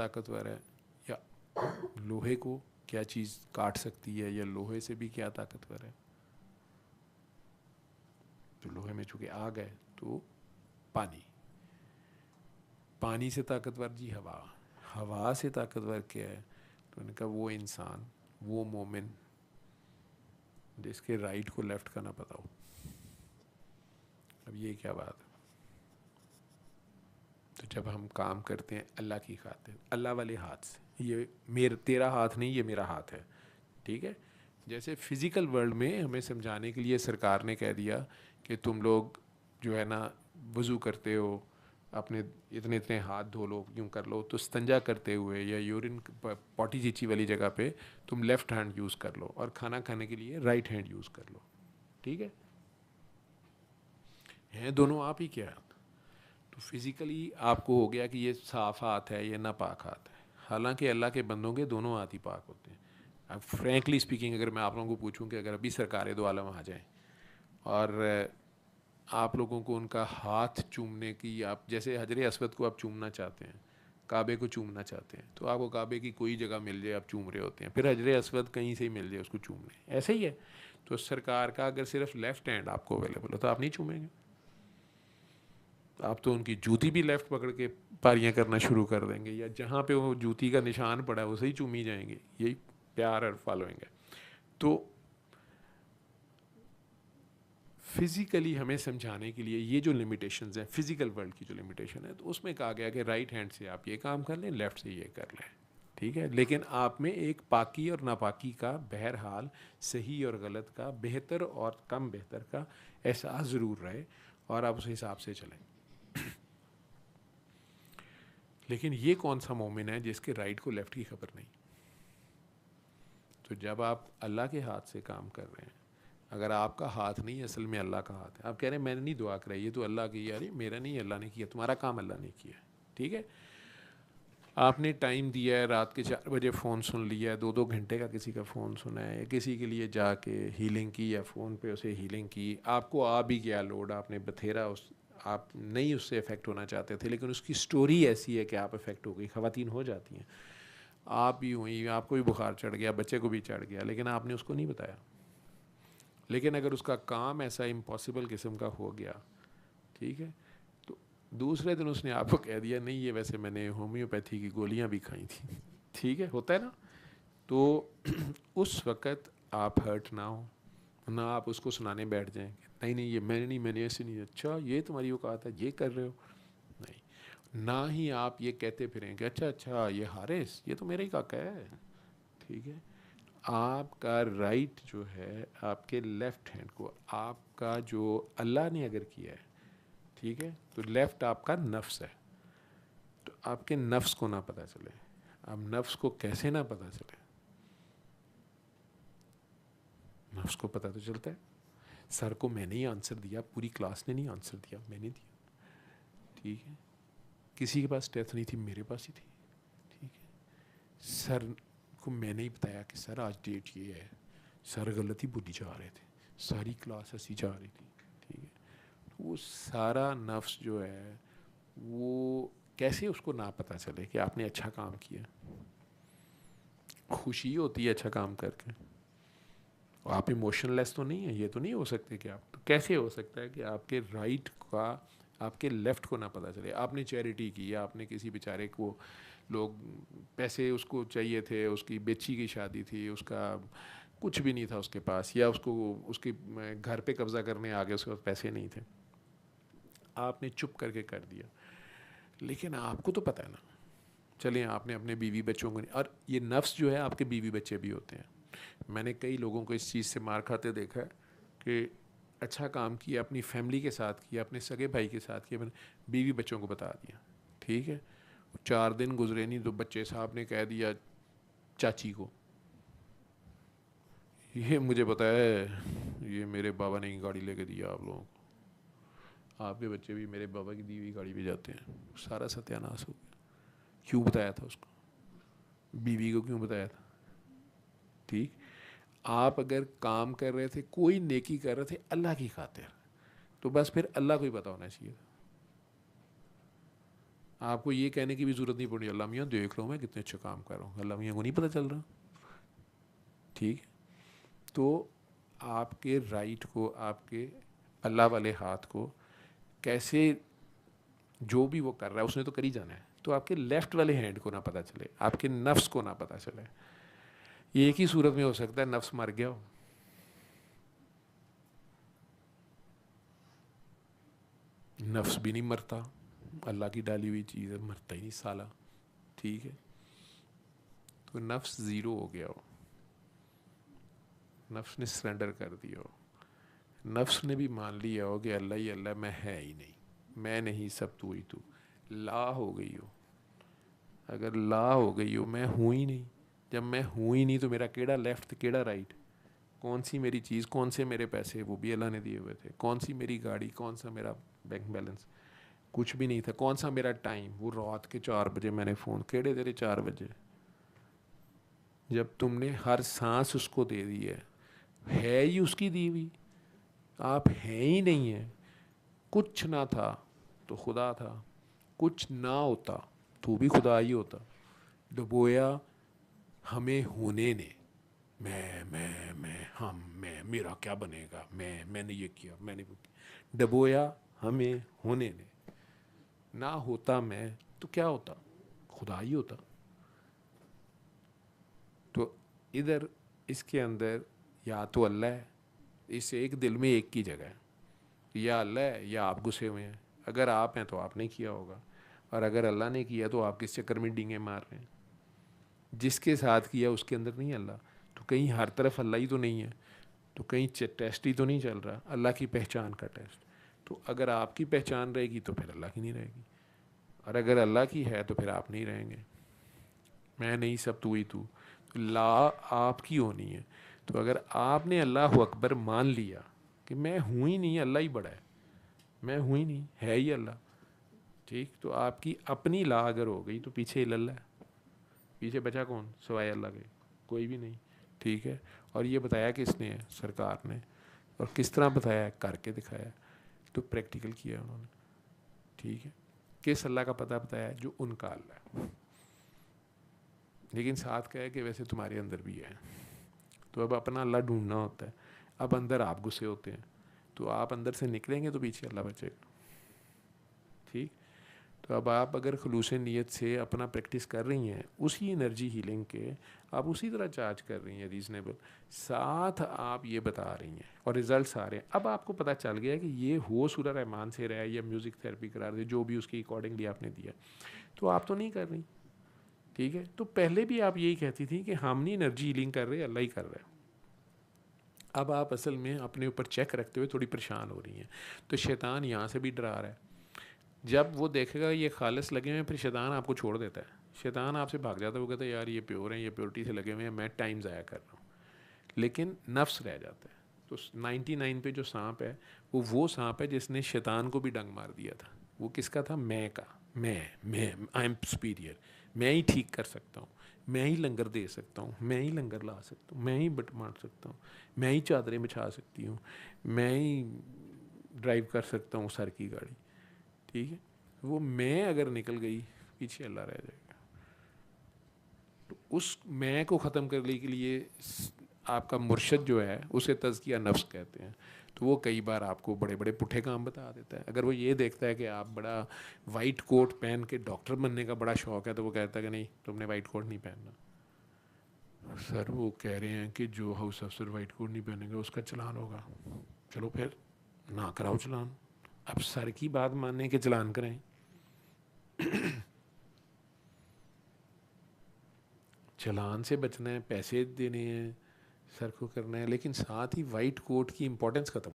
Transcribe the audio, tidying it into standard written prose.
طاقتور ہے، یا لوہے کو کیا چیز کاٹ سکتی ہے، یا لوہے سے بھی کیا طاقتور ہے؟ تو لوہے میں چونکہ آگ ہے تو پانی. پانی سے طاقتور جی ہوا. ہوا سے طاقتور کیا ہے؟ تو نے کہا وہ انسان، وہ مومن جس کے رائٹ کو لیفٹ کا نہ پتا ہو. اب یہ کیا بات ہے؟ تو جب ہم کام کرتے ہیں اللہ کی خاطر، اللہ والے ہاتھ سے، یہ تیرا ہاتھ نہیں، یہ میرا ہاتھ ہے، ٹھیک ہے. جیسے فزیکل ورلڈ میں ہمیں سمجھانے کے لیے سرکار نے کہہ دیا کہ تم لوگ جو ہے نا وضو کرتے ہو اپنے اتنے اتنے ہاتھ دھو لو، یوں کر لو، تو استنجا کرتے ہوئے یا یورین پوٹی چیچی والی جگہ پہ تم لیفٹ ہینڈ یوز کر لو، اور کھانا کھانے کے لیے رائٹ ہینڈ یوز کر لو. ٹھیک ہے، ہیں دونوں آپ ہی کیا ہاتھ. تو فزیکلی آپ کو ہو گیا کہ یہ صاف ہاتھ ہے، یہ ناپاک ہاتھ ہے، حالانکہ اللہ کے بندوں کے دونوں ہاتھ ہی پاک ہوتے ہیں. اب فرینکلی اسپیکنگ اگر میں آپ لوگوں کو پوچھوں کہ اگر ابھی سرکار دو عالم آ جائیں اور آپ لوگوں کو ان کا ہاتھ چومنے کی، آپ جیسے حجر اسود کو آپ چومنا چاہتے ہیں، کعبے کو چومنا چاہتے ہیں، تو آپ کو کعبے کی کوئی جگہ مل جائے آپ چوم رہے ہوتے ہیں، پھر حجر اسود کہیں سے ہی مل جائے اس کو چومنے، ایسے ہی ہے. تو سرکار کا اگر صرف لیفٹ ہینڈ آپ کو اویلیبل ہو تو آپ نہیں چومیں گے. آپ تو ان کی جوتی بھی لیفٹ پکڑ کے پاریاں کرنا شروع کر دیں گے، یا جہاں پہ وہ جوتی کا نشان پڑا ہے اسے ہی چومی جائیں گے. یہی پیار اور فالوئنگ ہے. تو فزیکلی ہمیں سمجھانے کے لیے یہ جو لمیٹیشنز ہیں فزیکل ورلڈ کی جو لمیٹیشن ہے، تو اس میں کہا گیا کہ رائٹ ہینڈ سے آپ یہ کام کر لیں، لیفٹ سے یہ کر لیں. ٹھیک ہے، لیکن آپ میں ایک پاکی اور ناپاکی کا، بہرحال صحیح اور غلط کا، بہتر اور کم بہتر کا احساس ضرور رہے، اور آپ اس حساب سے چلیں. لیکن یہ کون سا مومن ہے جس کے رائٹ کو لیفٹ کی خبر نہیں؟ تو جب آپ اللہ کے ہاتھ سے کام کر رہے ہیں، اگر آپ کا ہاتھ نہیں، اصل میں اللہ کا ہاتھ ہے. آپ کہہ رہے ہیں میں نے نہیں دعا کرائی، یہ تو اللہ کی، یار میرا نہیں، اللہ نے کیا، تمہارا کام اللہ نے کیا. ٹھیک ہے، آپ نے ٹائم دیا ہے، رات کے 4 بجے فون سن لیا ہے، 2 گھنٹے کا کسی کا فون سنا ہے، کسی کے لیے جا کے ہیلنگ کی، یا فون پہ اسے ہیلنگ کی. آپ کو آ بھی گیا لوڈ، آپ نے بتھیرا، آپ نہیں اس سے افیکٹ ہونا چاہتے تھے، لیکن اس کی سٹوری ایسی ہے کہ آپ افیکٹ ہو گئی. خواتین ہو جاتی ہیں، آپ بھی ہوئی، آپ کو بھی بخار چڑھ گیا، بچے کو بھی چڑھ گیا، لیکن آپ نے اس کو نہیں بتایا. لیکن اگر اس کا کام ایسا امپاسبل قسم کا ہو گیا، ٹھیک ہے، تو دوسرے دن اس نے آپ کو کہہ دیا نہیں یہ ویسے میں نے ہومیوپیتھی کی گولیاں بھی کھائی تھیں. ٹھیک ہے، ہوتا ہے نا. تو اس وقت آپ ہرٹ نہ ہو، نہ آپ اس کو سنانے بیٹھ جائیں کہ نہیں نہیں یہ میں نے نہیں، میں نے ایسے نہیں، اچھا یہ تمہاری اوقات ہے، یہ کر رہے ہو. نہیں، نہ ہی آپ یہ کہتے پھریں کہ اچھا اچھا یہ حارث یہ تو میرا ہی کاکا ہے. ٹھیک ہے، آپ کا رائٹ جو ہے آپ کے لیفٹ ہینڈ کو، آپ کا جو اللہ نے اگر کیا ہے، ٹھیک ہے، تو لیفٹ آپ کا نفس ہے. تو آپ کے نفس کو نہ پتہ چلے. اب نفس کو کیسے نہ پتہ چلے؟ نفس کو پتہ تو چلتا ہے. سر کو میں نے ہی آنسر دیا، پوری کلاس نے نہیں آنسر دیا، میں نے دیا. ٹھیک ہے، کسی کے پاس ٹیسٹ نہیں تھی، میرے پاس ہی تھی. ٹھیک ہے، سر کو میں نے ہی بتایا کہ سر آج ڈیٹ یہ ہے، سر غلطی بولی جا رہے تھے، ساری کلاس ہنسی جا رہی تھی. ٹھیک ہے، وہ سارا نفس جو ہے وہ کیسے اس کو نہ پتہ چلے کہ آپ نے اچھا کام کیا. خوشی ہوتی ہے اچھا کام کر کے. آپ ایموشن لیس تو نہیں ہیں، یہ تو نہیں ہو سکتے کہ آپ، تو کیسے ہو سکتا ہے کہ آپ کے رائٹ کا آپ کے لیفٹ کو نہ پتہ چلے؟ آپ نے چیریٹی کی، آپ نے کسی بیچارے کو، لوگ پیسے اس کو چاہیے تھے، اس کی بیچی کی شادی تھی، اس کا کچھ بھی نہیں تھا اس کے پاس، یا اس کو اس کے گھر پہ قبضہ کرنے آگے اس کے پاس پیسے نہیں تھے، آپ نے چپ کر کے کر دیا. لیکن آپ کو تو پتہ ہے نا، چلیں آپ نے اپنے بیوی بچوں کو نہیں، اور یہ نفس جو ہے آپ کے بیوی بچے بھی ہوتے ہیں. میں نے کئی لوگوں کو اس چیز سے مار کھاتے دیکھا ہے کہ اچھا کام کیا، اپنی فیملی کے ساتھ کیا، اپنے سگے بھائی کے ساتھ کیا، میں نے بیوی بچوں کو بتا دیا. ٹھیک ہے، 4 دن گزرے نہیں تو بچے صاحب نے کہہ دیا چاچی کو، یہ مجھے پتا ہے، یہ میرے بابا نے ہی گاڑی لے کے دیا آپ لوگوں کو، آپ کے بچے بھی میرے بابا کی دی ہوئی گاڑی پہ جاتے ہیں. سارا ستیہ ناش ہو گیا. کیوں بتایا تھا اس کو؟ بیوی کو کیوں بتایا تھا؟ ٹھیک، آپ اگر کام کر رہے تھے، کوئی نیکی کر رہے تھے اللہ کی خاطر، تو بس پھر اللہ کو ہی پتہ ہونا چاہیے تھا. آپ کو یہ کہنے کی بھی ضرورت نہیں پڑی اللہ میاں دیکھ لو میں کتنے اچھا کام کر رہا ہوں, اللہ میاں کو نہیں پتہ چل رہا. ٹھیک ہے, تو آپ کے رائٹ کو, آپ کے اللہ والے ہاتھ کو کیسے, جو بھی وہ کر رہا ہے اس نے تو کر ہی جانا ہے, تو آپ کے لیفٹ والے ہینڈ کو نہ پتہ چلے, آپ کے نفس کو نہ پتہ چلے. یہ ایک ہی صورت میں ہو سکتا ہے, نفس مر گیا ہو, نفس بھی نہیں مرتا, اللہ کی ڈالی ہوئی چیز ہے, مرتا ہی نہیں سالہ. ٹھیک ہے, تو نفس زیرو ہو گیا ہو, نفس نے سرنڈر کر دیا ہو, نفس نے بھی مان لیا ہو کہ اللہ ہی اللہ, میں ہے ہی نہیں, میں نہیں, سب تو ہی تو. لا ہو گئی ہو, اگر لا ہو گئی ہو, میں ہوں ہی نہیں. جب میں ہوں ہی نہیں تو میرا کیڑا لیفٹ کیڑا رائٹ, کون سی میری چیز, کون سے میرے پیسے, وہ بھی اللہ نے دیے ہوئے تھے, کون سی میری گاڑی, کون سا میرا بینک بیلنس, کچھ بھی نہیں تھا, کون سا میرا ٹائم, وہ رات کے 4 بجے میں نے فون, کیڑے تیرے 4 بجے, جب تم نے ہر سانس اس کو دے دی ہے ہی اس کی دی ہوئی, آپ ہیں ہی نہیں ہیں. کچھ نہ تھا تو خدا تھا, کچھ نہ ہوتا تو بھی خدا ہی ہوتا. ڈبویا ہمیں ہونے نے, میں ہم, میں, میرا کیا بنے گا, میں نے یہ کیا, میں نے وہ کیا. ڈبویا ہمیں ہونے نے, نہ ہوتا میں تو کیا ہوتا, خدا ہی ہوتا. تو ادھر اس کے اندر یا تو اللہ ہے, اس ایک دل میں ایک کی جگہ ہے, یا اللہ ہے یا آپ گھسے ہوئے ہیں. اگر آپ ہیں تو آپ نے کیا ہوگا, اور اگر اللہ نے کیا تو آپ کس چکر میں ڈینگیں مار رہے ہیں. جس کے ساتھ کیا اس کے اندر نہیں اللہ, تو کہیں ہر طرف اللہ ہی تو نہیں ہے, تو کہیں ٹیسٹ ہی تو نہیں چل رہا, اللہ کی پہچان کا ٹیسٹ. تو اگر آپ کی پہچان رہے گی تو پھر اللہ کی نہیں رہے گی, اور اگر اللہ کی ہے تو پھر آپ نہیں رہیں گے. میں نہیں, سب تو ہی تو, لا آپ کی ہونی ہے. تو اگر آپ نے اللہ اکبر مان لیا کہ میں ہوں ہی نہیں, اللہ ہی بڑا ہے, میں ہوں ہی نہیں, ہے ہی اللہ. ٹھیک, تو آپ کی اپنی لا اگر ہو گئی تو پیچھے اللہ ہے, پیچھے بچا کون سوائے اللہ کے, کوئی بھی نہیں. ٹھیک ہے, اور یہ بتایا کس نے ہے, سرکار نے. اور کس طرح بتایا ہے, کر کے دکھایا, تو پریکٹیکل کیا انہوں نے. ٹھیک ہے, کس اللہ کا پتہ بتایا ہے, جو ان کا اللہ ہے, لیکن ساتھ کہا ہے کہ ویسے تمہارے اندر بھی ہے. تو اب اپنا اللہ ڈھونڈنا ہوتا ہے. اب اندر آپ غصے ہوتے ہیں, تو آپ اندر سے نکلیں گے تو پیچھے اللہ بچے گا. ٹھیک, تو اب آپ اگر خلوص نیت سے اپنا پریکٹس کر رہی ہیں, اسی انرجی ہیلنگ کے آپ اسی طرح چارج کر رہی ہیں ریزنیبل, ساتھ آپ یہ بتا رہی ہیں اور رزلٹس آ رہے ہیں. اب آپ کو پتہ چل گیا کہ یہ ہو سورہ رحمان سے رہا ہے یا میوزک تھیراپی قرار دے, جو بھی اس کے اکارڈنگلی آپ نے دیا, تو آپ تو نہیں کر رہی. ٹھیک ہے, تو پہلے بھی آپ یہی کہتی تھی کہ ہم نہیں انرجی ہیلنگ کر رہے, اللہ ہی کر رہے ہیں. اب آپ اصل میں اپنے اوپر چیک رکھتے ہوئے تھوڑی پریشان ہو رہی ہیں. تو شیطان یہاں سے بھی ڈرا رہا ہے. جب وہ دیکھے گا یہ خالص لگے ہوئے ہیں, پھر شیطان آپ کو چھوڑ دیتا ہے, شیطان آپ سے بھاگ جاتا ہے. وہ کہتا ہے یار یہ پیور ہیں, یہ پیورٹی سے لگے ہوئے ہیں, میں ٹائم ضائع کر رہا ہوں. لیکن نفس رہ جاتا ہے. تو 99 پہ جو سانپ ہے, وہ سانپ ہے جس نے شیطان کو بھی ڈنگ مار دیا تھا. وہ کس کا تھا, میں کا, میں آئی ایم سپیریئر, میں ہی ٹھیک کر سکتا ہوں, میں ہی لنگر دے سکتا ہوں, میں ہی لنگر لا سکتا ہوں, میں ہی بٹ مار سکتا ہوں, میں ہی چادریں بچھا سکتی ہوں, میں ہی ڈرائیو کر سکتا ہوں سر کی گاڑی. ٹھیک ہے, وہ میں اگر نکل گئی, پیچھے اللہ رہ جائے گا. تو اس میں کو ختم کرنے کے لیے آپ کا مرشد جو ہے اسے تزکیہ نفس کہتے ہیں. تو وہ کئی بار آپ کو بڑے بڑے پٹھے کام بتا دیتا ہے. اگر وہ یہ دیکھتا ہے کہ آپ بڑا وائٹ کوٹ پہن کے ڈاکٹر بننے کا بڑا شوق ہے, تو وہ کہتا ہے کہ نہیں تم نے وائٹ کوٹ نہیں پہننا. سر وہ کہہ رہے ہیں کہ جو ہاؤس افسر وائٹ کوٹ نہیں پہنے گا اس کا چلان ہوگا. چلو پھر نہ کراؤ چلان. اب سر کی بات ماننے کے چلان کریں. چلان سے بچنا ہے, پیسے دینے ہیں, سر کو کرنا ہے, لیکن ساتھ ہی وائٹ کوٹ کی امپورٹنس ختم